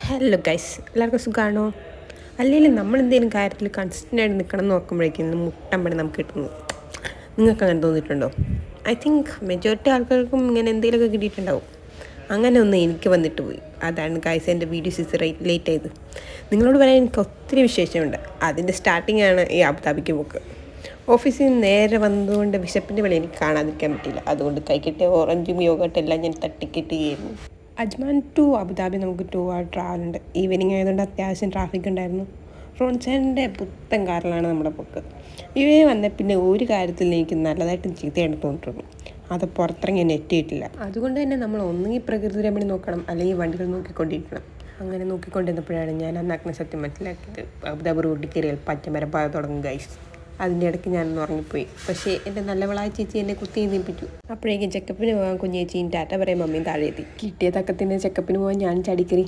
Hello guys, എല്ലാവർക്കും സുഖമാണോ? അല്ലെങ്കിൽ നമ്മൾ എന്തെങ്കിലും കാര്യത്തിൽ കൺസിസ്റ്റൻ്റ് ആയിട്ട് നിൽക്കണം എന്ന് നോക്കുമ്പോഴേക്കും മുട്ടം പണി നമുക്ക് കിട്ടുന്നു. നിങ്ങൾക്ക് അങ്ങനെ തോന്നിയിട്ടുണ്ടോ? ഐ തിങ്ക് മെജോറിറ്റി ആൾക്കാർക്കും ഇങ്ങനെ എന്തെങ്കിലുമൊക്കെ കിട്ടിയിട്ടുണ്ടാവും. അങ്ങനെ ഒന്ന് എനിക്ക് വന്നിട്ട് പോയി. അതാണ് ഗൈസ് എൻ്റെ വീഡിയോസ് ലേറ്റ് ആയത്. നിങ്ങളോട് പറയാൻ എനിക്ക് ഒത്തിരി വിശേഷമുണ്ട്. അതിൻ്റെ സ്റ്റാർട്ടിംഗ് ആണ് ഈ അബുദാബിക്ക് പോക്ക്. ഓഫീസിൽ നിന്ന് നേരെ വന്നതുകൊണ്ട് വിശപ്പിൻ്റെ വില എനിക്ക് കാണാതിരിക്കാൻ പറ്റില്ല. അതുകൊണ്ട് കൈക്കിട്ടിയ ഓറഞ്ചും യോഗട്ടെല്ലാം ഞാൻ തട്ടിക്കെട്ടുകയായിരുന്നു. അജ്മാൻ ടു അബുദാബി നമുക്ക് 2 hour ട്രാവൽ ഉണ്ട്. ഈവനിങ് ആയതുകൊണ്ട് അത്യാവശ്യം ട്രാഫിക് ഉണ്ടായിരുന്നു. റോൺസേൻ്റെ പുത്തൻ കാറിലാണ് നമ്മുടെ പോക്ക്. ഇവയെ വന്ന പിന്നെ ഒരു കാര്യത്തിൽ എനിക്ക് നല്ലതായിട്ട് ചീത്തയായിട്ട് തോന്നിട്ടുള്ളൂ. അത് പുറത്തിറങ്ങി എത്തിയിട്ടില്ല. അതുകൊണ്ട് തന്നെ നമ്മൾ ഒന്നുകിൽ പ്രകൃതി രമണി നോക്കണം, അല്ലെങ്കിൽ വണ്ടികൾ നോക്കിക്കൊണ്ടിരിക്കണം. അങ്ങനെ നോക്കിക്കൊണ്ടിരുന്നപ്പോഴാണ് ഞാൻ ആ നഗ്ന സത്യം മനസ്സിലാക്കിയത്. അബുദാബി റോഡിൽ കയറിയാൽ പച്ചമരം പാത തുടങ്ങും ഗൈസ്. അതിൻ്റെ ഇടയ്ക്ക് ഞാനൊന്ന് ഉറങ്ങിപ്പോയി. പക്ഷേ എൻ്റെ നല്ലവളായ ചേച്ചി എന്നെ കുത്തി എഴുന്നേൽപ്പിച്ചു. അപ്പോഴേക്കും ചെക്കപ്പിന് പോകാൻ കുഞ്ഞേച്ചിയും ടാറ്റ പറയാൻ മമ്മിയും താഴെ എത്തി. കിട്ടിയ തക്കത്തിൻ്റെ ചെക്കപ്പിന് പോകാൻ ഞാൻ ചടിക്കറി.